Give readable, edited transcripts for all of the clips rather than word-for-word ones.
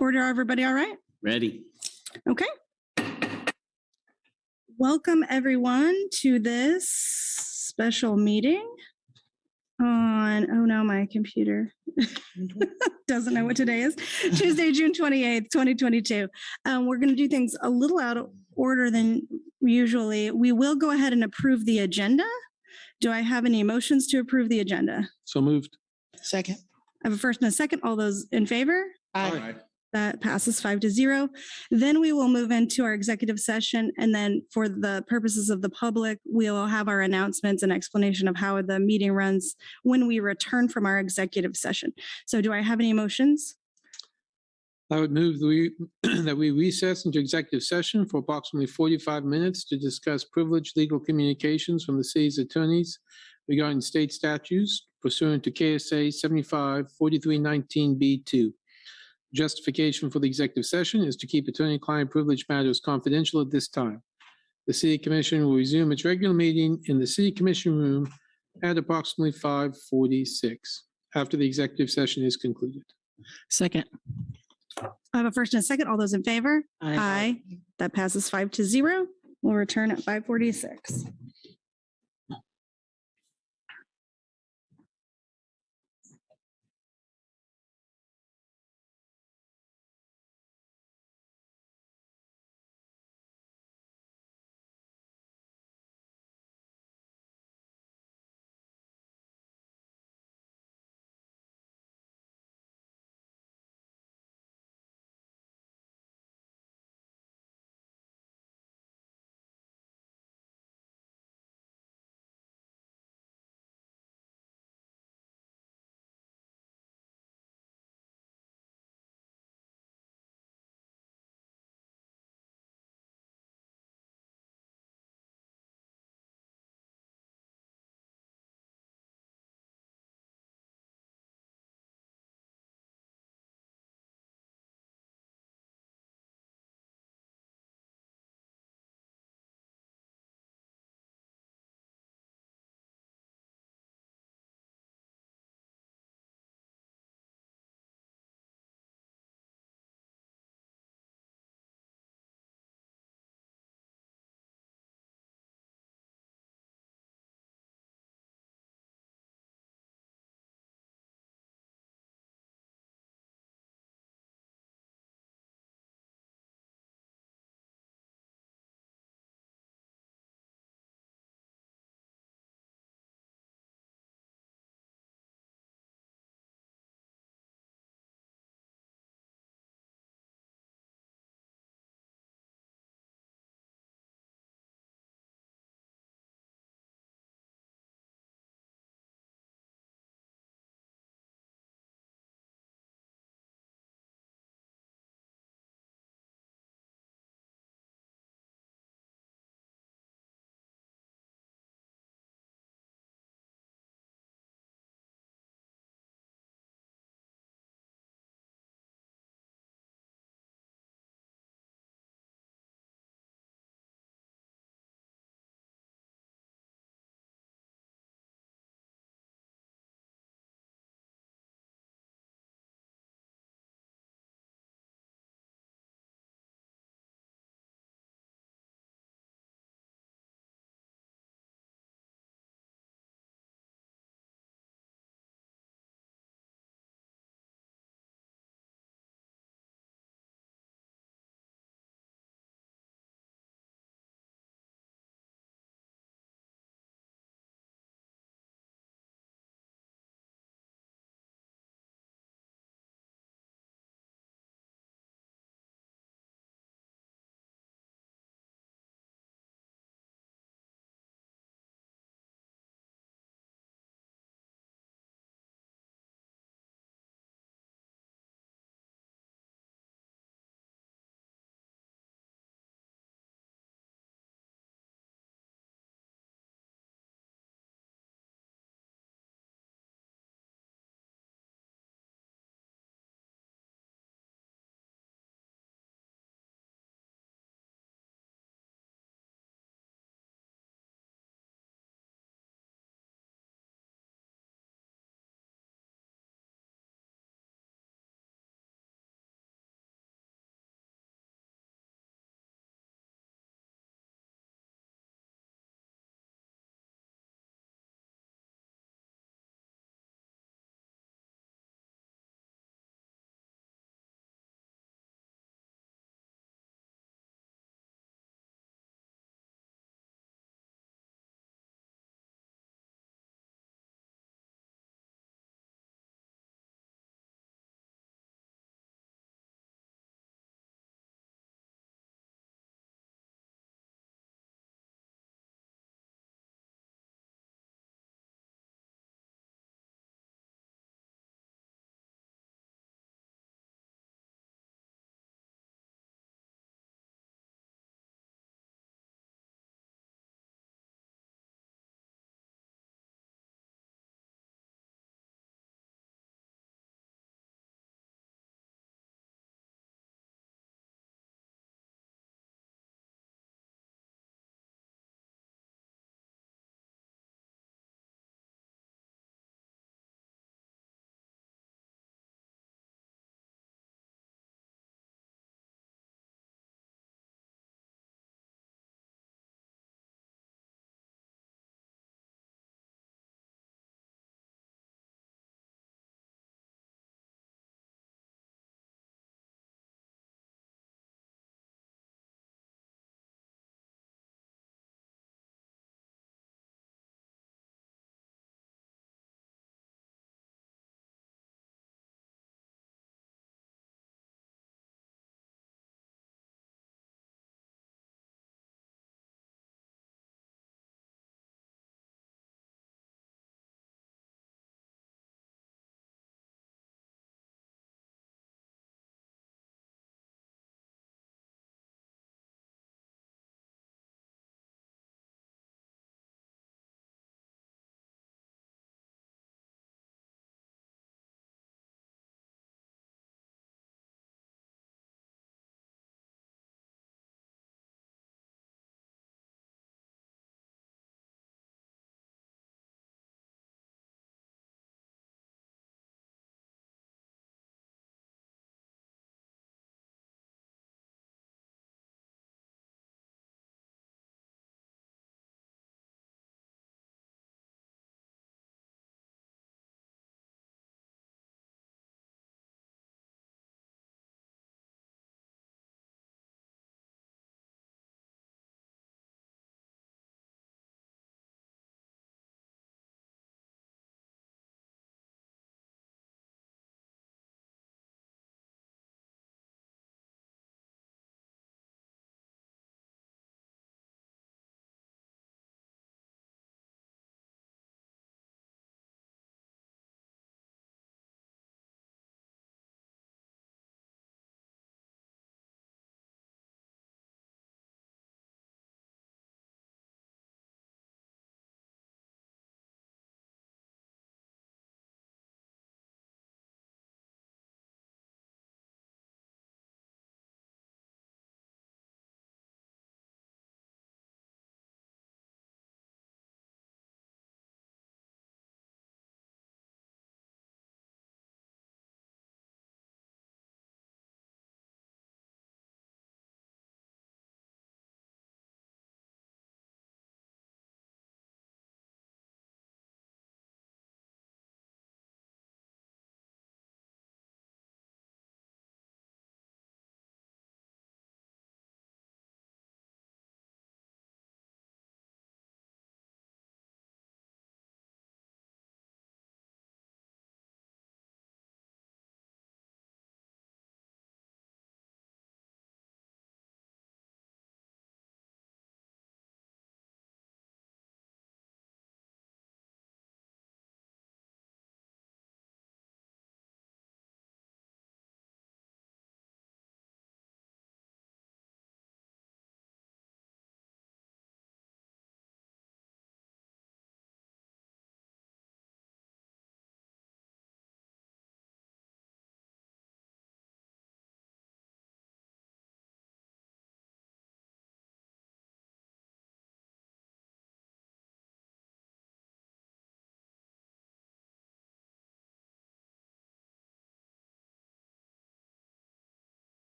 Order, everybody all right? Ready. Okay. Welcome, everyone, to this special meeting on, oh no, my computer doesn't know what today is. Tuesday, June 28th, 2022. We're going to do things a little out of order than usually. We will go ahead and approve the agenda. Do I have any motions to approve the agenda? So moved. Second. I have a first and a second. All those in favor? Aye. That passes 5-0. Then we will move into our executive session. And then for the purposes of the public, we'll have our announcements and explanation of how the meeting runs when we return from our executive session. So do I have any motions? I would move that we recess into executive session for approximately 45 minutes to discuss privileged legal communications from the city's attorneys regarding state statutes pursuant to KSA 75-4319B2. Justification for the executive session is to keep attorney-client privilege matters confidential at this time. The City Commission will resume its regular meeting in the City Commission room at approximately 5:46 after the executive session is concluded. Second. I have a first and a second. All those in favor? Aye. That passes 5-0. We'll return at 5:46.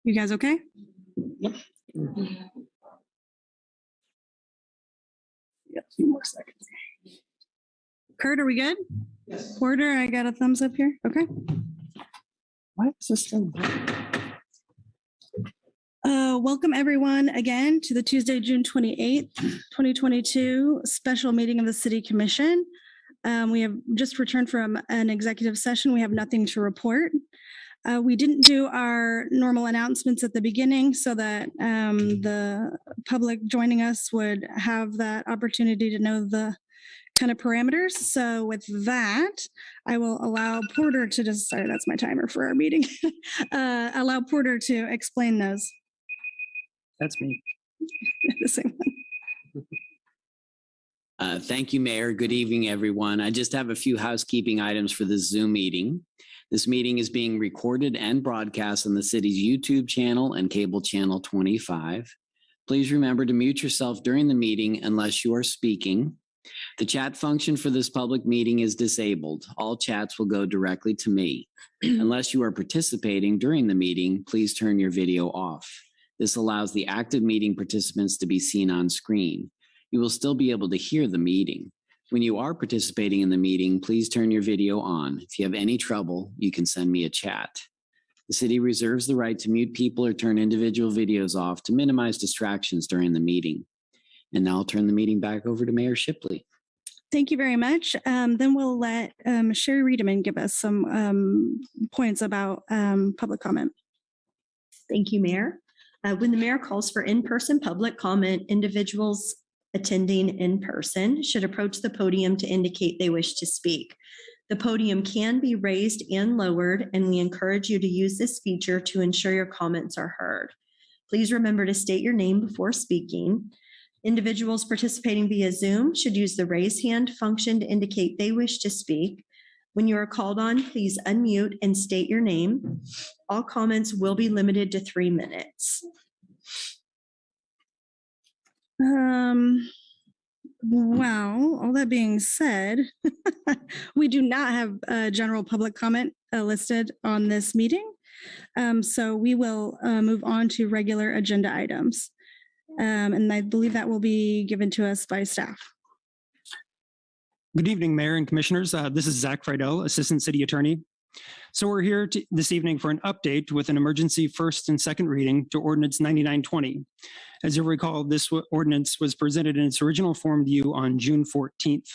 You guys okay? Yep. Yeah, a few more seconds. Kurt, are we good? Yes. Porter, I got a thumbs up here. Okay. Why is this thing? Welcome everyone again to the Tuesday, June 28th, 2022 special meeting of the City Commission. We have just returned from an executive session. We have nothing to report. We didn't do our normal announcements at the beginning so that the public joining us would have that opportunity to know the kind of parameters. So with that, I will allow Porter to just, sorry, that's my timer for our meeting. Allow Porter to explain those. That's me. The same one. Thank you, Mayor. Good evening, everyone. I just have a few housekeeping items for this Zoom meeting. This meeting is being recorded and broadcast on the city's YouTube channel and cable channel 25. Please remember to mute yourself during the meeting unless you are speaking. The chat function for this public meeting is disabled. All chats will go directly to me. Unless you are participating during the meeting, please turn your video off. This allows the active meeting participants to be seen on screen. You will still be able to hear the meeting. When you are participating in the meeting, please turn your video on. If you have any trouble, you can send me a chat. The city reserves the right to mute people or turn individual videos off to minimize distractions during the meeting. And now I'll turn the meeting back over to Mayor Shipley. Thank you very much. Then we'll let Sherry Riedemann give us some points about public comment. Thank you, Mayor. When the mayor calls for in-person public comment, individuals attending in person should approach the podium to indicate they wish to speak. The podium can be raised and lowered, and we encourage you to use this feature to ensure your comments are heard. Please remember to state your name before speaking. Individuals participating via Zoom should use the raise hand function to indicate they wish to speak. When you are called on, please unmute and state your name. All comments will be limited to 3 minutes. Wow, all that being said, we do not have general public comment listed on this meeting. So we will move on to regular agenda items. And I believe that will be given to us by staff. Good evening, Mayor and Commissioners. This is Zach Friedel, Assistant City Attorney. So we're here this evening for an update with an emergency first and second reading to Ordinance 9920. As you'll recall, this ordinance was presented in its original form to you on June 14th.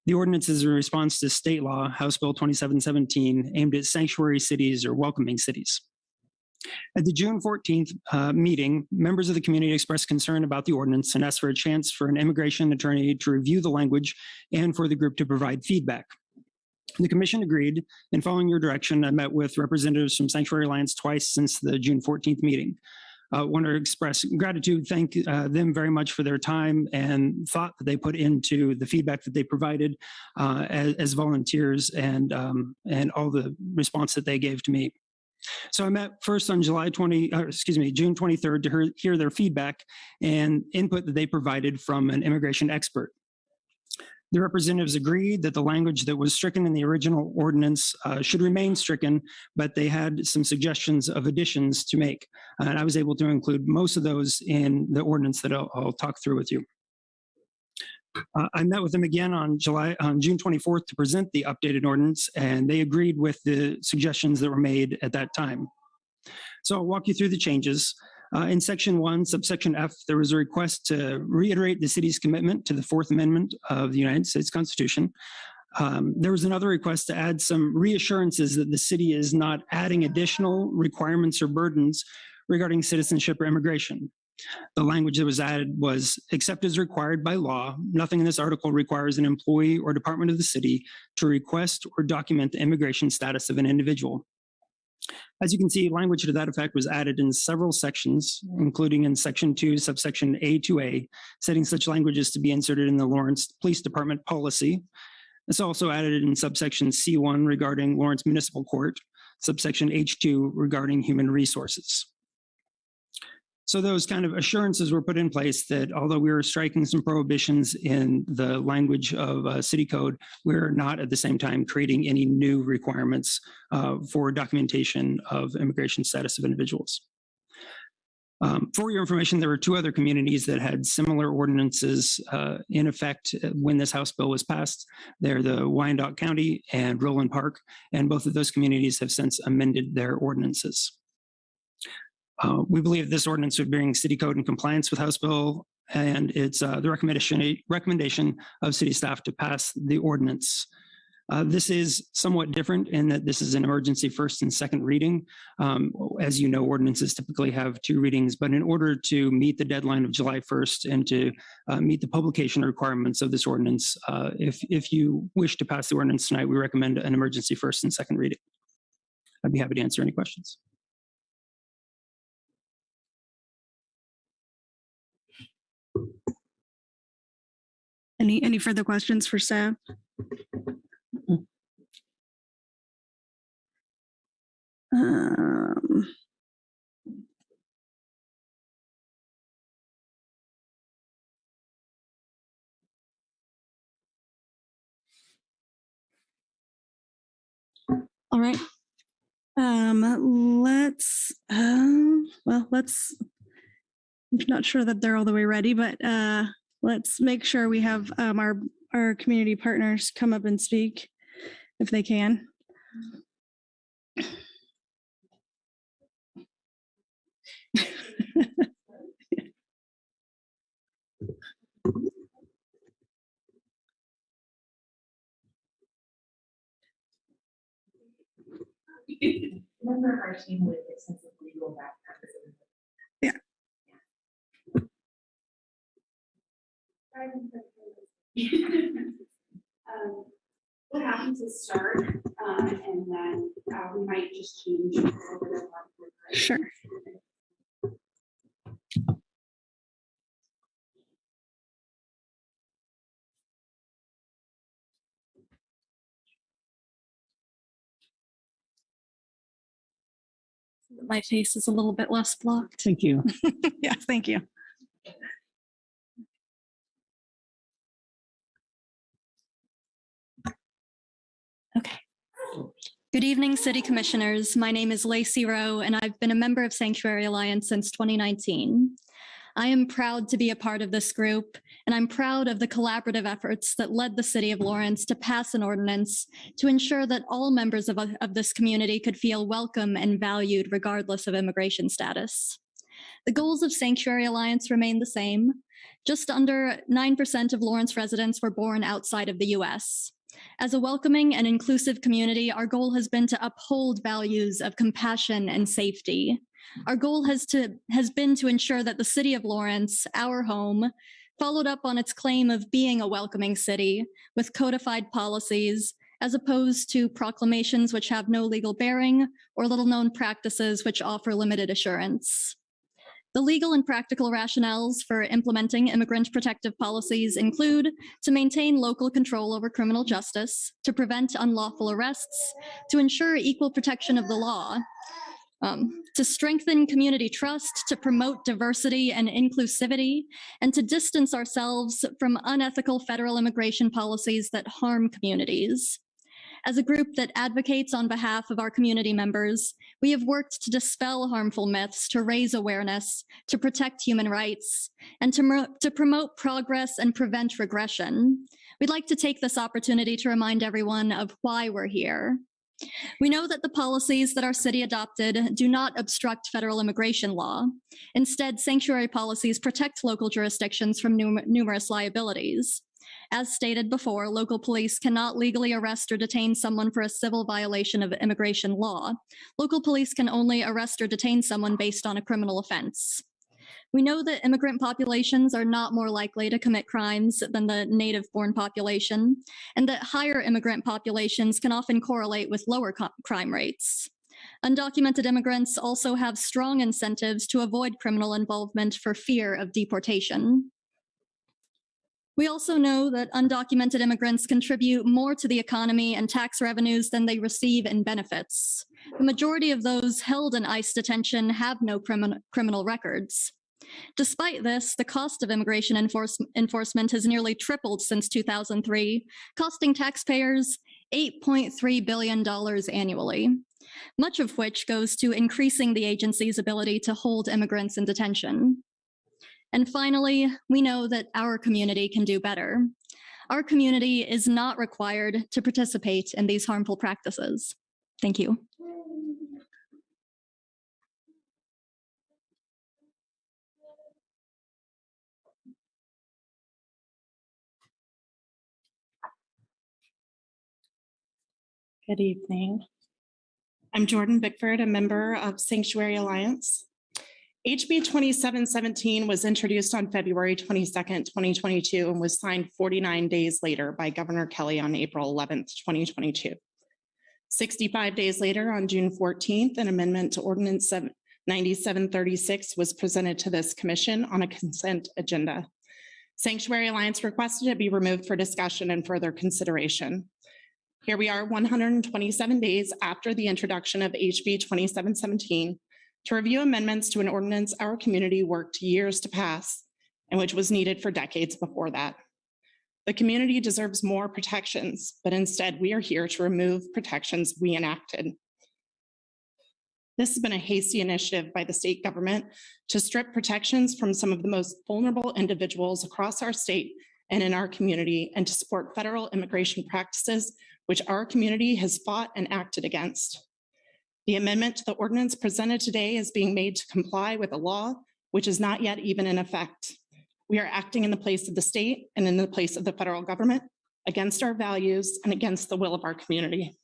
The ordinance is a response to state law, House Bill 2717, aimed at sanctuary cities or welcoming cities. At the June 14th meeting, members of the community expressed concern about the ordinance and asked for a chance for an immigration attorney to review the language and for the group to provide feedback. The commission agreed, and following your direction, I met with representatives from Sanctuary Alliance twice since the June 14th meeting. I want to express gratitude, thank them very much for their time and thought that they put into the feedback that they provided as volunteers and all the response that they gave to me. So I met first on June 23rd to hear their feedback and input that they provided from an immigration expert. The representatives agreed that the language that was stricken in the original ordinance should remain stricken, but they had some suggestions of additions to make. And I was able to include most of those in the ordinance that I'll talk through with you. I met with them again on June 24th to present the updated ordinance, and they agreed with the suggestions that were made at that time. So I'll walk you through the changes. In Section 1, subsection F, there was a request to reiterate the city's commitment to the Fourth Amendment of the United States Constitution. There was another request to add some reassurances that the city is not adding additional requirements or burdens regarding citizenship or immigration. The language that was added was, except as required by law, nothing in this article requires an employee or department of the city to request or document the immigration status of an individual. As you can see, language to that effect was added in several sections, including in Section 2, subsection A2A, setting such languages to be inserted in the Lawrence Police Department policy. It's also added in subsection C1 regarding Lawrence Municipal Court, subsection H2 regarding human resources. So those kind of assurances were put in place that although we were striking some prohibitions in the language of city code, we're not at the same time creating any new requirements for documentation of immigration status of individuals. For your information, there were two other communities that had similar ordinances in effect when this House bill was passed. They're the Wyandotte County and Roland Park, and both of those communities have since amended their ordinances. We believe this ordinance would bring city code in compliance with House bill, and it's the recommendation of city staff to pass the ordinance. This is somewhat different in that this is an emergency first and second reading. As you know, ordinances typically have two readings, but in order to meet the deadline of July 1st and to meet the publication requirements of this ordinance, if you wish to pass the ordinance tonight, we recommend an emergency first and second reading. I'd be happy to answer any questions. Any further questions for staff? All right. I'm not sure that they're all the way ready, but let's make sure we have our community partners come up and speak if they can. Member of our team with extensive legal background. Yeah. What happens is start, and then we might just change a little bit of our. Sure. My face is a little bit less blocked. Thank you. Yeah, thank you. Okay. Good evening, City Commissioners. My name is Lacey Rowe, and I've been a member of Sanctuary Alliance since 2019. I am proud to be a part of this group, and I'm proud of the collaborative efforts that led the City of Lawrence to pass an ordinance to ensure that all members of this community could feel welcome and valued regardless of immigration status. The goals of Sanctuary Alliance remain the same. Just under 9% of Lawrence residents were born outside of the U.S. As a welcoming and inclusive community, our goal has been to uphold values of compassion and safety. Our goal has been to ensure that the City of Lawrence, our home, followed up on its claim of being a welcoming city with codified policies, as opposed to proclamations which have no legal bearing or little-known practices which offer limited assurance. The legal and practical rationales for implementing immigrant protective policies include to maintain local control over criminal justice, to prevent unlawful arrests, to ensure equal protection of the law, to strengthen community trust, to promote diversity and inclusivity, and to distance ourselves from unethical federal immigration policies that harm communities. As a group that advocates on behalf of our community members, we have worked to dispel harmful myths, to raise awareness, to protect human rights, and to promote progress and prevent regression. We'd like to take this opportunity to remind everyone of why we're here. We know that the policies that our city adopted do not obstruct federal immigration law. Instead, sanctuary policies protect local jurisdictions from numerous liabilities. As stated before, local police cannot legally arrest or detain someone for a civil violation of immigration law. Local police can only arrest or detain someone based on a criminal offense. We know that immigrant populations are not more likely to commit crimes than the native-born population, and that higher immigrant populations can often correlate with lower crime rates. Undocumented immigrants also have strong incentives to avoid criminal involvement for fear of deportation. We also know that undocumented immigrants contribute more to the economy and tax revenues than they receive in benefits. The majority of those held in ICE detention have no criminal records. Despite this, the cost of immigration enforcement has nearly tripled since 2003, costing taxpayers $8.3 billion annually. much of which goes to increasing the agency's ability to hold immigrants in detention. And finally, we know that our community can do better. Our community is not required to participate in these harmful practices. Thank you. Good evening. I'm Jordan Bickford, a member of Sanctuary Alliance. HB 2717 was introduced on February 22nd, 2022, and was signed 49 days later by Governor Kelly on April 11th, 2022. 65 days later, on June 14th, an amendment to Ordinance 9736 was presented to this commission on a consent agenda. Sanctuary Alliance requested it be removed for discussion and further consideration. Here we are 127 days after the introduction of HB 2717 to review amendments to an ordinance our community worked years to pass and which was needed for decades before that. The community deserves more protections, but instead we are here to remove protections we enacted. This has been a hasty initiative by the state government to strip protections from some of the most vulnerable individuals across our state and in our community, and to support federal immigration practices which our community has fought and acted against. The amendment to the ordinance presented today is being made to comply with a law which is not yet even in effect. We are acting in the place of the state and in the place of the federal government, against our values and against the will of our community.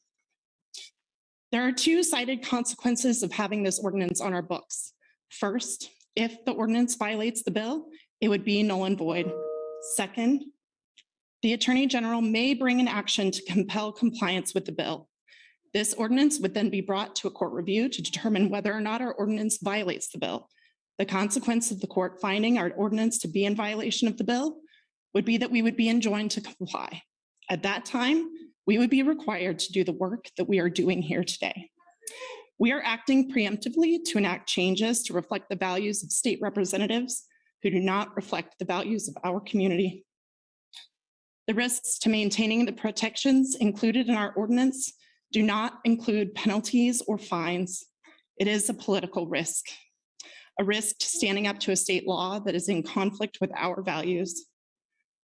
There are two cited consequences of having this ordinance on our books. First, if the ordinance violates the bill, it would be null and void. Second, the Attorney General may bring an action to compel compliance with the bill. This ordinance would then be brought to a court review to determine whether or not our ordinance violates the bill. The consequence of the court finding our ordinance to be in violation of the bill would be that we would be enjoined to comply. At that time, we would be required to do the work that we are doing here today. We are acting preemptively to enact changes to reflect the values of state representatives who do not reflect the values of our community. The risks to maintaining the protections included in our ordinance do not include penalties or fines. It is a political risk, a risk to standing up to a state law that is in conflict with our values,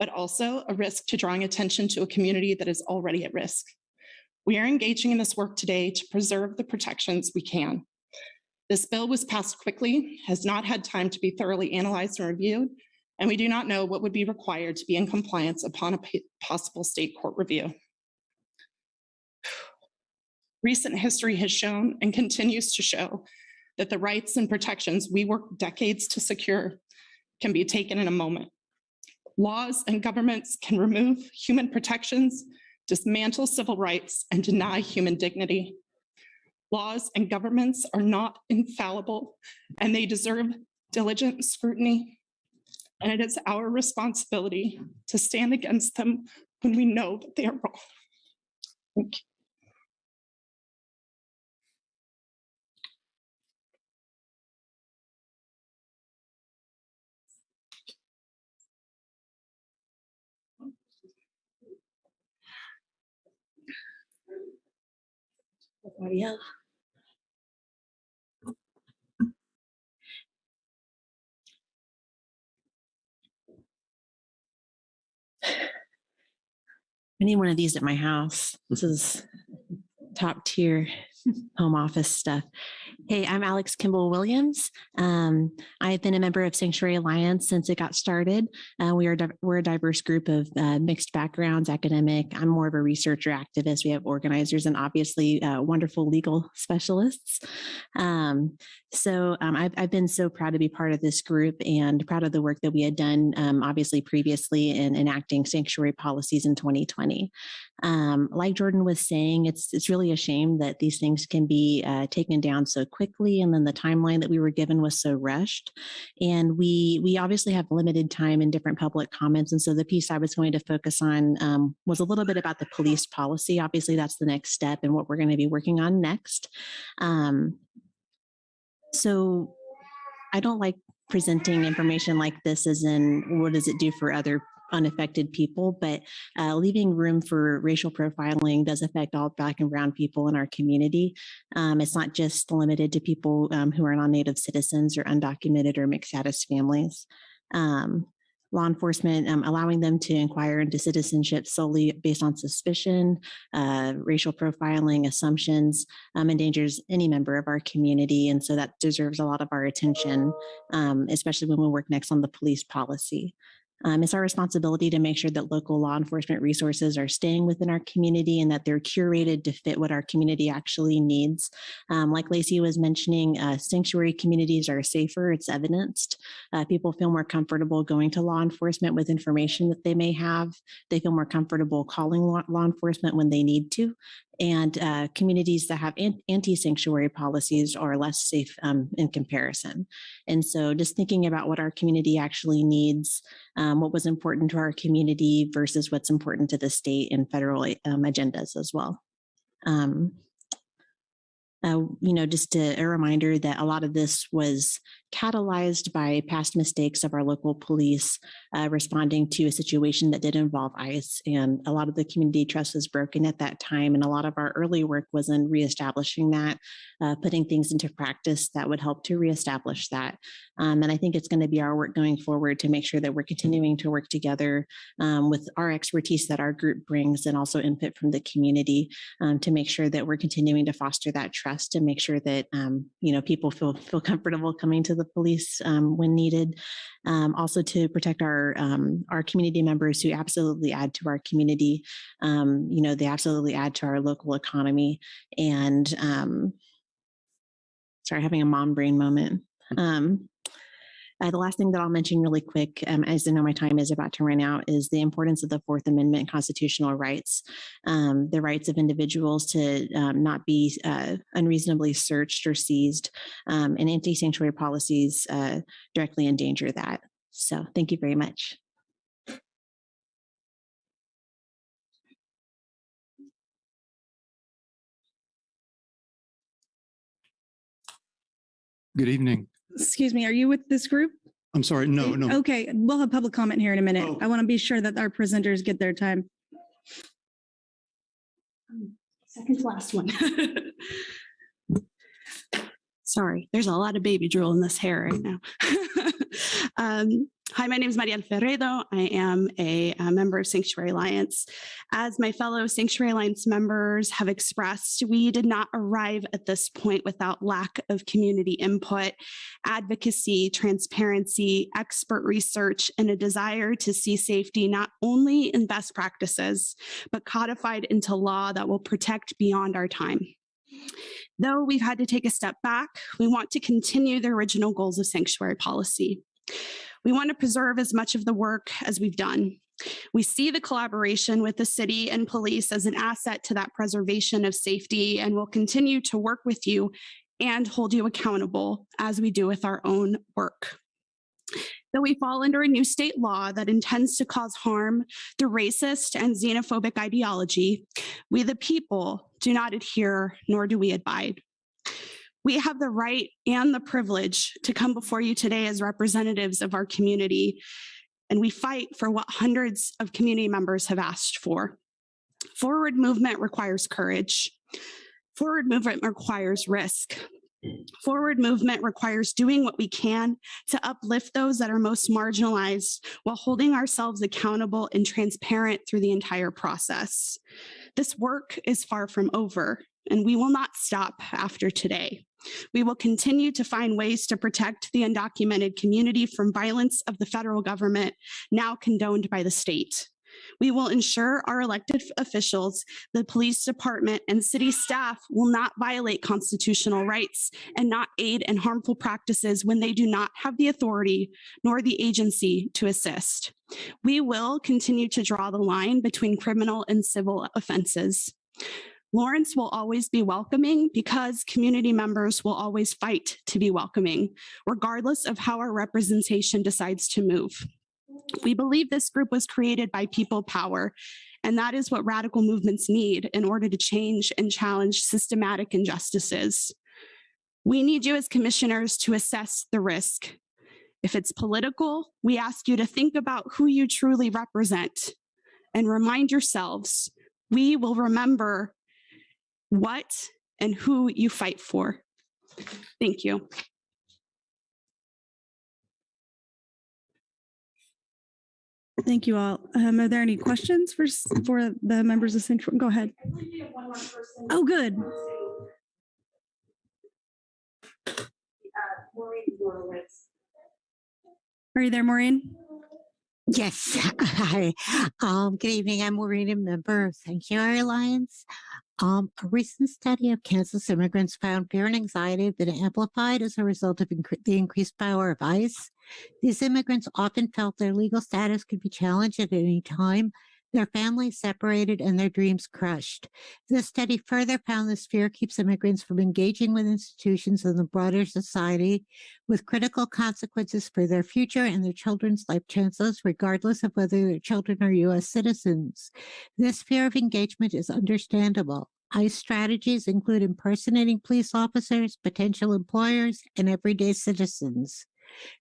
but also a risk to drawing attention to a community that is already at risk. We are engaging in this work today to preserve the protections we can. This bill was passed quickly, has not had time to be thoroughly analyzed and reviewed, and we do not know what would be required to be in compliance upon a possible state court review. Recent history has shown and continues to show that the rights and protections we worked decades to secure can be taken in a moment. Laws and governments can remove human protections, dismantle civil rights, and deny human dignity. Laws and governments are not infallible, and they deserve diligent scrutiny. And it is our responsibility to stand against them when we know that they are wrong. Thank you. Ariel. I need one of these at my house. This is top tier home office stuff. Hey, I'm Alex Kimball Williams. I've been a member of Sanctuary Alliance since it got started. We're a diverse group of mixed backgrounds, academic. I'm more of a researcher activist. We have organizers and obviously wonderful legal specialists. I've been so proud to be part of this group and proud of the work that we had done, obviously previously in enacting sanctuary policies in 2020. Like Jordan was saying, it's really a shame that these things can be taken down so quickly, and then the timeline that we were given was so rushed. And we obviously have limited time in different public comments, and so the piece I was going to focus on was a little bit about the police policy. Obviously, that's the next step and what we're going to be working on next. So I don't like presenting information like this as in what does it do for other unaffected people, but leaving room for racial profiling does affect all Black and Brown people in our community. It's not just limited to people who are non-Native citizens or undocumented or mixed status families. Law enforcement, allowing them to inquire into citizenship solely based on suspicion, racial profiling, assumptions, endangers any member of our community. And so that deserves a lot of our attention, especially when we work next on the police policy. It's our responsibility to make sure that local law enforcement resources are staying within our community and that they're curated to fit what our community actually needs. Like Lacey was mentioning, sanctuary communities are safer, it's evidenced. People feel more comfortable going to law enforcement with information that they may have. They feel more comfortable calling law enforcement when they need to. And communities that have anti-sanctuary policies are less safe in comparison. And so just thinking about what our community actually needs, what was important to our community versus what's important to the state and federal agendas as well. Just a reminder that a lot of this was catalyzed by past mistakes of our local police responding to a situation that did involve ICE. And a lot of the community trust was broken at that time. And a lot of our early work was in reestablishing that, putting things into practice that would help to reestablish that. And I think it's going to be our work going forward to make sure that we're continuing to work together with our expertise that our group brings and also input from the community to make sure that we're continuing to foster that trust and make sure that, people feel comfortable coming to the police when needed. Also to protect our community members who absolutely add to our community. They absolutely add to our local economy. And sorry, having a mom brain moment. The last thing that I'll mention really quick, as I know my time is about to run out, is the importance of the Fourth Amendment constitutional rights, the rights of individuals to not be unreasonably searched or seized, and anti-sanctuary policies directly endanger that. So thank you very much. Good evening. Excuse me, are you with this group? I'm sorry, no. Okay, we'll have public comment here in a minute. Oh. I want to be sure that our presenters get their time. Second to last one. Sorry, there's a lot of baby drool in this hair right now. Hi, my name is Mariel Ferredo. I am a member of Sanctuary Alliance. As my fellow Sanctuary Alliance members have expressed, we did not arrive at this point without lack of community input, advocacy, transparency, expert research, and a desire to see safety not only in best practices, but codified into law that will protect beyond our time. Though we've had to take a step back, we want to continue the original goals of sanctuary policy. We want to preserve as much of the work as we've done. We see the collaboration with the city and police as an asset to that preservation of safety, and will continue to work with you and hold you accountable as we do with our own work. Though we fall under a new state law that intends to cause harm through racist and xenophobic ideology, we the people do not adhere, nor do we abide. We have the right and the privilege to come before you today as representatives of our community, and we fight for what hundreds of community members have asked for. Forward movement requires courage. Forward movement requires risk. Forward movement requires doing what we can to uplift those that are most marginalized while holding ourselves accountable and transparent through the entire process. This work is far from over, and we will not stop after today. We will continue to find ways to protect the undocumented community from violence of the federal government, now condoned by the state. We will ensure our elected officials, the police department, and city staff will not violate constitutional rights and not aid in harmful practices when they do not have the authority nor the agency to assist. We will continue to draw the line between criminal and civil offenses. Lawrence will always be welcoming because community members will always fight to be welcoming, regardless of how our representation decides to move. We believe this group was created by people power, and that is what radical movements need in order to change and challenge systematic injustices. We need you as commissioners to assess the risk, If it's political, we ask you to think about who you truly represent and remind yourselves, we will remember what and who you fight for. Thank you. Thank you all. Are there any questions for the members of Sanctuary? Go ahead. Oh, good. Are you there, Maureen? Yes. Hi. Good evening. I'm Maureen, a member of Sanctuary Alliance. A recent study of Kansas immigrants found fear and anxiety have been amplified as a result of the increased power of ICE. These immigrants often felt their legal status could be challenged at any time, their families separated, and their dreams crushed. This study further found this fear keeps immigrants from engaging with institutions and the broader society, with critical consequences for their future and their children's life chances, regardless of whether their children are U.S. citizens. This fear of engagement is understandable. ICE strategies include impersonating police officers, potential employers, and everyday citizens.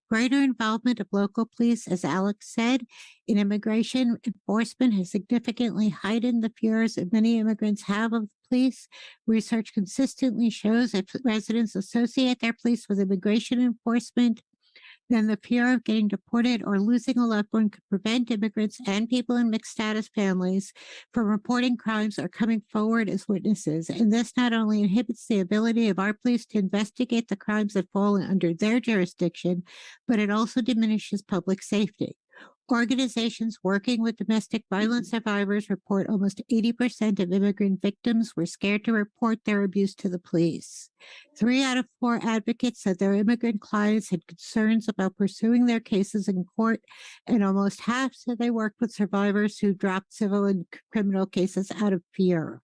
Greater involvement of local police, as Alex said, in immigration enforcement has significantly heightened the fears that many immigrants have of police. Research consistently shows that residents associate their police with immigration enforcement, then the fear of getting deported or losing a loved one could prevent immigrants and people in mixed status families from reporting crimes or coming forward as witnesses. And this not only inhibits the ability of our police to investigate the crimes that fall under their jurisdiction, but it also diminishes public safety. Organizations working with domestic violence survivors report almost 80% of immigrant victims were scared to report their abuse to the police. 3 out of 4 advocates said their immigrant clients had concerns about pursuing their cases in court, and almost half said they worked with survivors who dropped civil and criminal cases out of fear.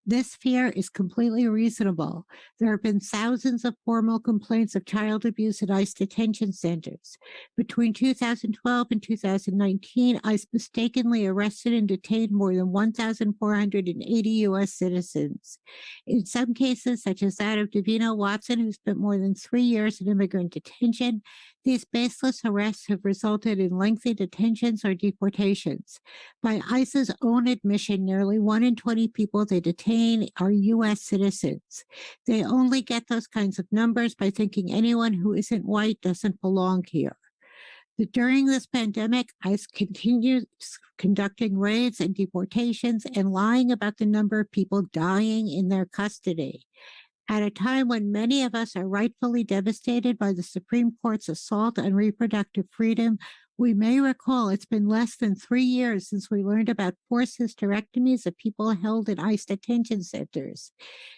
This fear is completely reasonable. There have been thousands of formal complaints of child abuse at ICE detention centers. Between 2012 and 2019, ICE mistakenly arrested and detained more than 1,480 U.S. citizens. In some cases, such as that of Davina Watson, who spent more than 3 years in immigrant detention, these baseless arrests have resulted in lengthy detentions or deportations. By ICE's own admission, nearly 1 in 20 people they detain are U.S. citizens. They only get those kinds of numbers by thinking anyone who isn't white doesn't belong here. During this pandemic, ICE continues conducting raids and deportations and lying about the number of people dying in their custody. At a time when many of us are rightfully devastated by the Supreme Court's assault on reproductive freedom, we may recall it's been less than 3 years since we learned about forced hysterectomies of people held in ICE detention centers.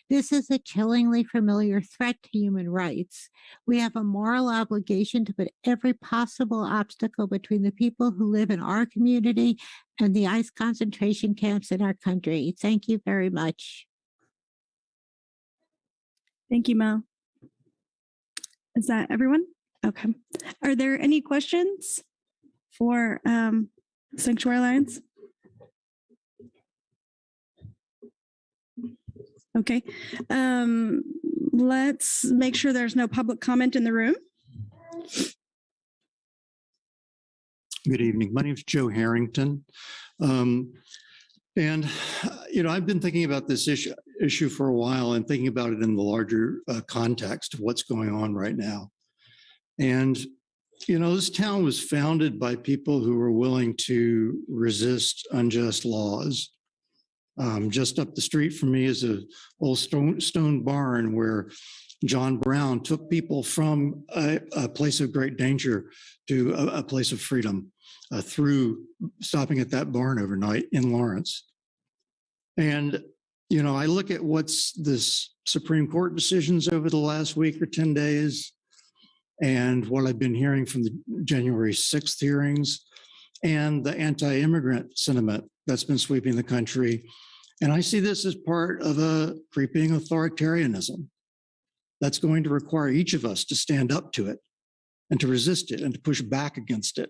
This is a chillingly familiar threat to human rights. We have a moral obligation to put every possible obstacle between the people who live in our community and the ICE concentration camps in our country. Thank you very much. Thank you, Mo. Is that everyone? Okay. Are there any questions for Sanctuary Alliance? Okay. Let's make sure there's no public comment in the room. Good evening. My name is Joe Harrington. And, I've been thinking about this issue for a while and thinking about it in the larger context of what's going on right now. And, this town was founded by people who were willing to resist unjust laws. Just up the street from me is an old stone barn where John Brown took people from a place of great danger to a place of freedom through stopping at that barn overnight in Lawrence. And, I look at what's this Supreme Court decisions over the last week or 10 days and what I've been hearing from the January 6th hearings and the anti-immigrant sentiment that's been sweeping the country. And I see this as part of a creeping authoritarianism that's going to require each of us to stand up to it and to resist it and to push back against it.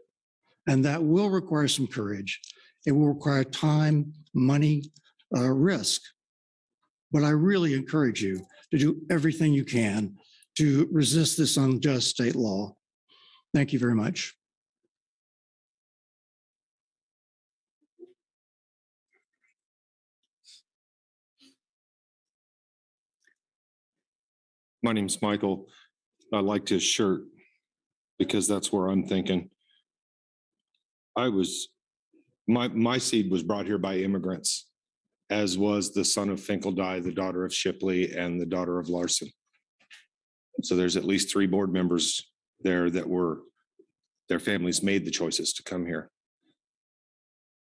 And that will require some courage. It will require time, money, risk. But I really encourage you to do everything you can to resist this unjust state law. Thank you very much. My name's Michael. I liked his shirt because that's where I'm thinking. My seed was brought here by immigrants, as was the son of Finkeldye, the daughter of Shipley, and the daughter of Larson. So there's at least 3 board members there that their families made the choices to come here.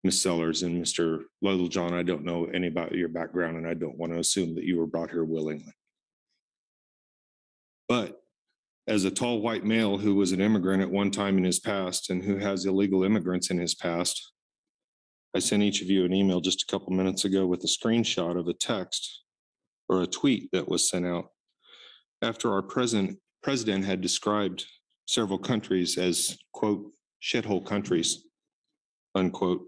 Ms. Sellers and Mr. Littlejohn, I don't know any about your background, and I don't want to assume that you were brought here willingly. But as a tall white male who was an immigrant at one time in his past and who has illegal immigrants in his past, I sent each of you an email just a couple minutes ago with a screenshot of a text or a tweet that was sent out after our president had described several countries as, quote, shithole countries, unquote.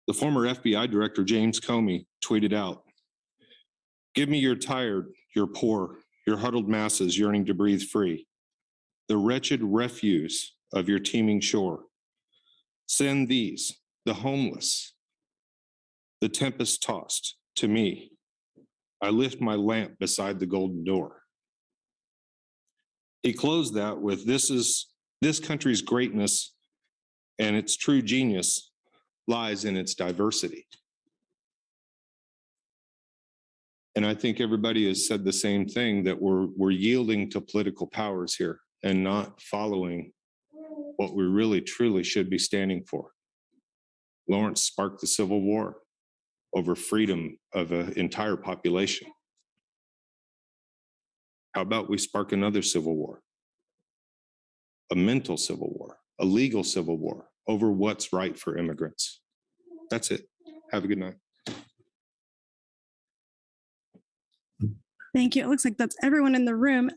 The former FBI director, James Comey, tweeted out, "Give me your tired, your poor, your huddled masses yearning to breathe free, the wretched refuse of your teeming shore. Send these, the homeless, the tempest tossed, to me. I lift my lamp beside the golden door." He closed that with, this country's greatness and its true genius lies in its diversity. And I think everybody has said the same thing, that we're yielding to political powers here and not following what we really truly should be standing for. Lawrence sparked the Civil War over freedom of an entire population. How about we spark another civil war? A mental civil war, a legal civil war over what's right for immigrants. That's it. Have a good night. Thank you. It looks like that's everyone in the room.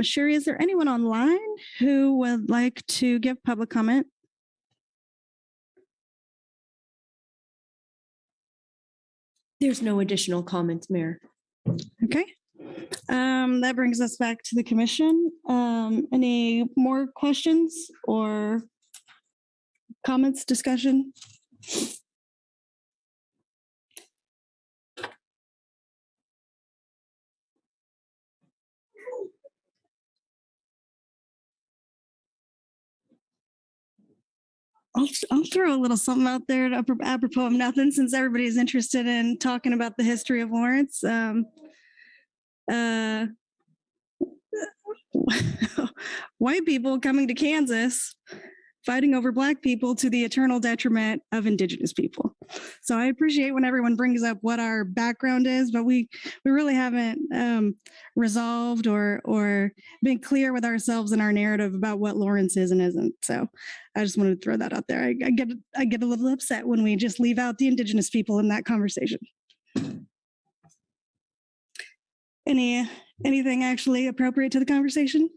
Sherry, is there anyone online who would like to give public comment? There's no additional comments, Mayor. Okay. That brings us back to the commission. Any more questions or comments, discussion? I'll throw a little something out there apropos of nothing, since everybody's interested in talking about the history of Lawrence. White people coming to Kansas, fighting over Black people to the eternal detriment of Indigenous people. So I appreciate when everyone brings up what our background is, but we really haven't resolved or been clear with ourselves in our narrative about what Lawrence is and isn't. So I just wanted to throw that out there. I get a little upset when we just leave out the Indigenous people in that conversation. Anything actually appropriate to the conversation?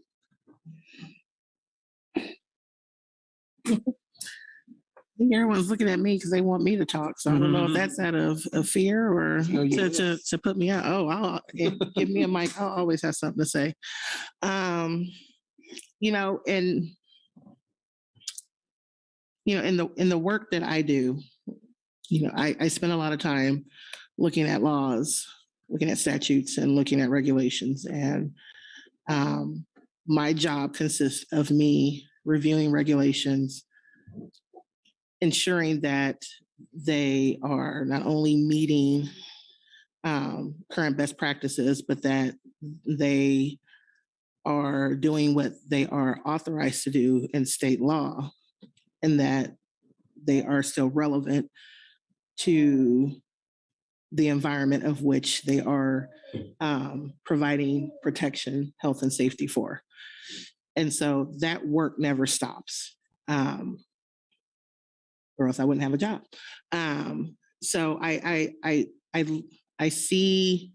Everyone's looking at me because they want me to talk. So I don't know if that's out of fear or to put me out. Oh, give me a mic. I'll always have something to say. And in the work that I do, I spend a lot of time looking at laws, looking at statutes, and looking at regulations. And my job consists of me reviewing regulations, ensuring that they are not only meeting current best practices, but that they are doing what they are authorized to do in state law, and that they are still relevant to the environment of which they are providing protection, health, and safety for. And so that work never stops, or else I wouldn't have a job. So I see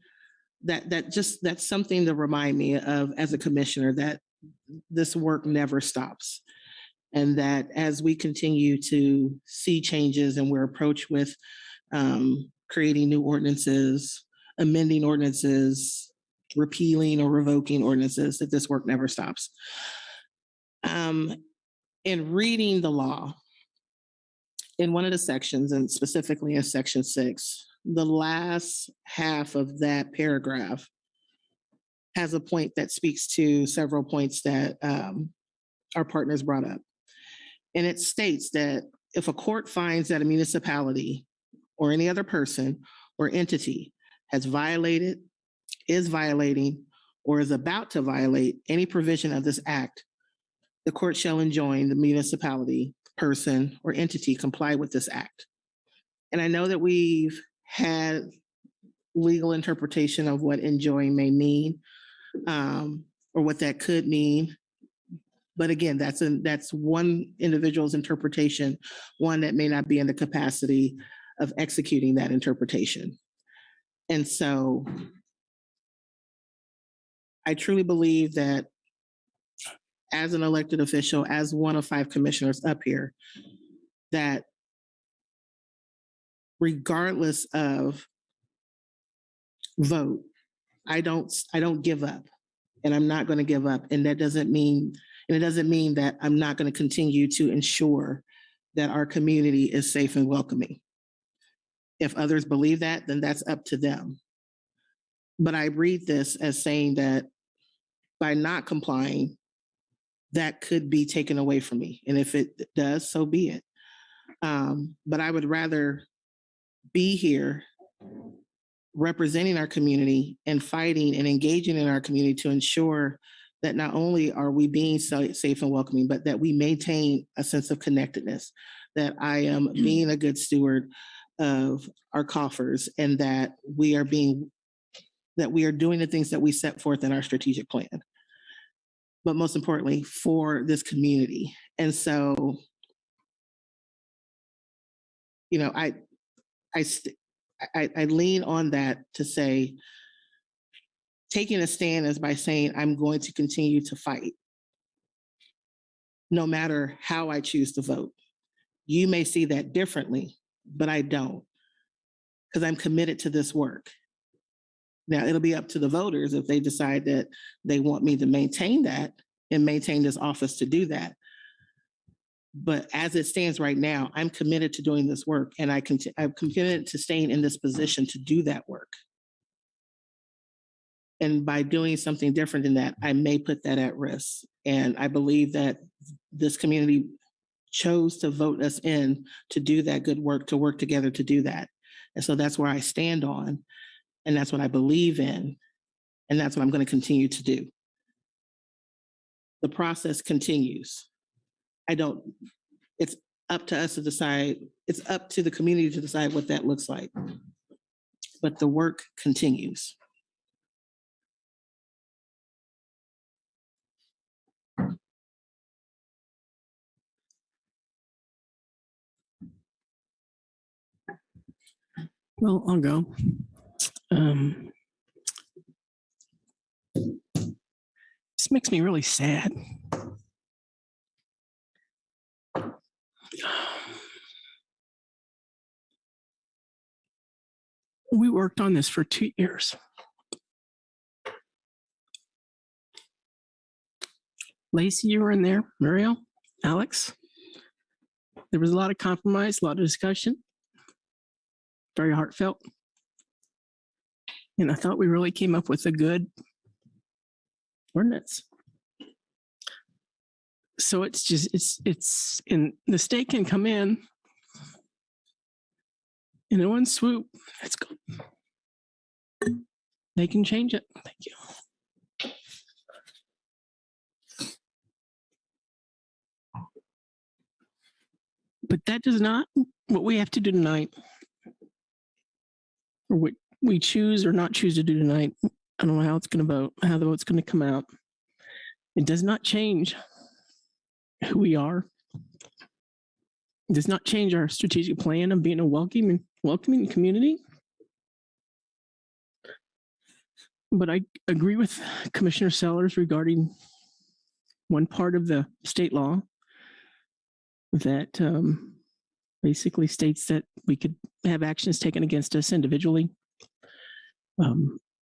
that's something to remind me of as a commissioner, that this work never stops. And that as we continue to see changes and we're approached with creating new ordinances, amending ordinances, repealing or revoking ordinances, that this work never stops. In reading the law, in one of the sections, and specifically in section 6, the last half of that paragraph has a point that speaks to several points that our partners brought up. And it states that if a court finds that a municipality or any other person or entity has violated, is violating, or is about to violate any provision of this act, the court shall enjoin the municipality, person, or entity comply with this act. And I know that we've had legal interpretation of what enjoin may mean, or what that could mean. But again, that's one individual's interpretation, one that may not be in the capacity of executing that interpretation. And so I truly believe that as an elected official, as one of 5 commissioners up here, that regardless of vote, I don't give up, and I'm not going to give up. And it doesn't mean that I'm not going to continue to ensure that our community is safe and welcoming. If others believe that, then that's up to them. But I read this as saying that by not complying, that could be taken away from me. And if it does, so be it. But I would rather be here representing our community and fighting and engaging in our community to ensure that not only are we being safe and welcoming, but that we maintain a sense of connectedness, that I am being a good steward of our coffers, and that we are doing the things that we set forth in our strategic plan. But most importantly, for this community. And so, you know, I lean on that to say, taking a stand is by saying I'm going to continue to fight, no matter how I choose to vote. You may see that differently, but I don't, because I'm committed to this work. Now, it'll be up to the voters if they decide that they want me to maintain that and maintain this office to do that. But as it stands right now, I'm committed to doing this work, and I'm committed to staying in this position to do that work. And by doing something different than that, I may put that at risk. And I believe that this community chose to vote us in to do that good work, to work together to do that. And so that's where I stand on, and that's what I believe in, and that's what I'm going to continue to do. The process continues. It's up to us to decide, it's up to the community to decide what that looks like. But the work continues. Well, I'll go. This makes me really sad. We worked on this for 2 years. Lacey, you were in there. Muriel, Alex. There was a lot of compromise, a lot of discussion. Very heartfelt. And I thought we really came up with a good ordinance. So it's just, it's in, the state can come in one swoop. Let's go. They can change it. Thank you. But that does not what we have to do tonight, or what we choose or not choose to do tonight. I don't know how it's going to vote, how the vote's going to come out. It does not change who we are. It does not change our strategic plan of being a welcoming community. But I agree with Commissioner Sellers regarding one part of the state law that basically states that we could have actions taken against us individually.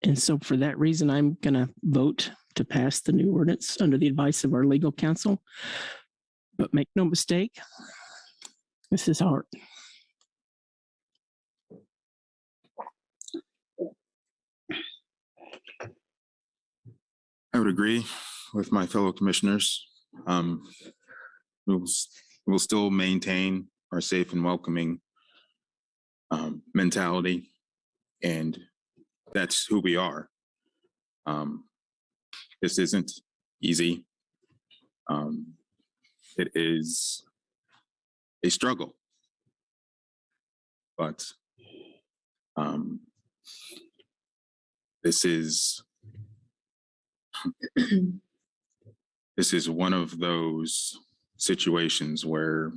And so for that reason, I'm going to vote to pass the new ordinance under the advice of our legal counsel. But make no mistake, this is hard. I would agree with my fellow commissioners. We'll still maintain our safe and welcoming mentality, and that's who we are. This isn't easy. It is a struggle, but this is one of those situations where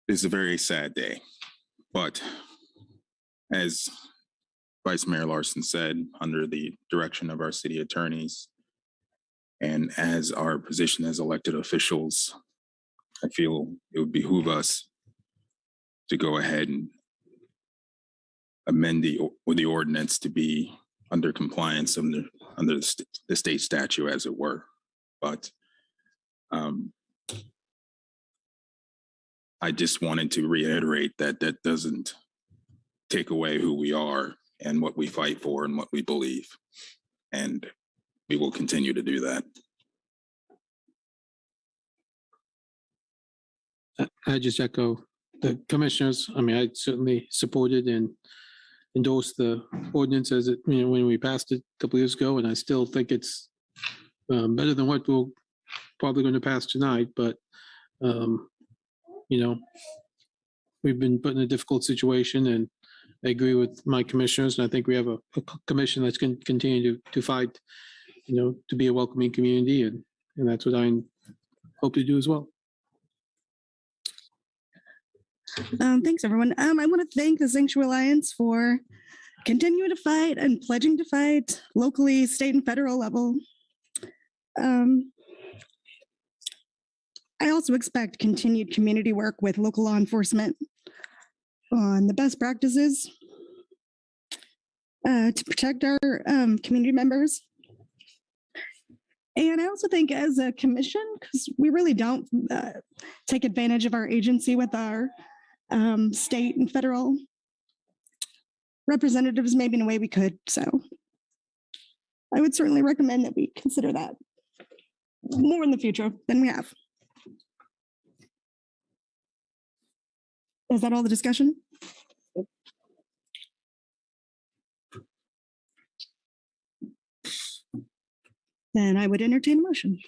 it's a very sad day. But as Vice Mayor Larson said, under the direction of our city attorneys and as our position as elected officials, I feel it would behoove us to go ahead and amend the ordinance to be under compliance under the state statute, as it were. But I just wanted to reiterate that that doesn't take away who we are and what we fight for and what we believe. And we will continue to do that. I just echo the commissioners. I mean, I certainly supported and endorsed the ordinance as it, when we passed it a couple years ago, and I still think it's better than what we're probably going to pass tonight. But we've been put in a difficult situation, and I agree with my commissioners, and I think we have a commission that's going to continue to fight, to be a welcoming community, and that's what I hope to do as well. Thanks, everyone. I want to thank the Sanctuary Alliance for continuing to fight and pledging to fight locally, state, and federal level. I also expect continued community work with local law enforcement on the best practices to protect our community members. And I also think as a commission, because we really don't take advantage of our agency with our state and federal representatives, maybe in a way we could. So I would certainly recommend that we consider that more in the future than we have. Is that all the discussion? Then I would entertain a motion.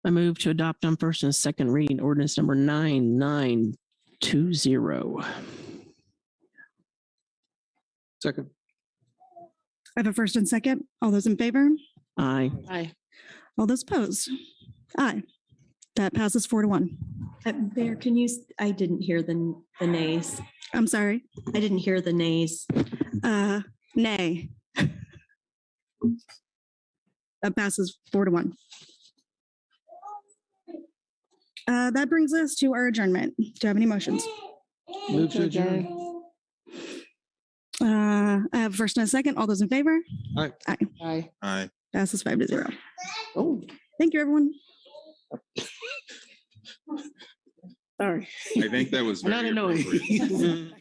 I move to adopt on first and second reading ordinance number 9920. Second. I have a first and second. All those in favor? Aye. Aye. All those opposed? Aye. That passes 4-1. Mayor, I didn't hear the nays. I'm sorry. I didn't hear the nays. Nay. That passes 4-1. That brings us to our adjournment. Do you have any motions? Move to adjourn. I have first and a second. All those in favor? Aye. Aye. Aye. Aye. Passes 5-0. Oh, Thank you, everyone. sorry. I think that was Not very annoying. appropriate.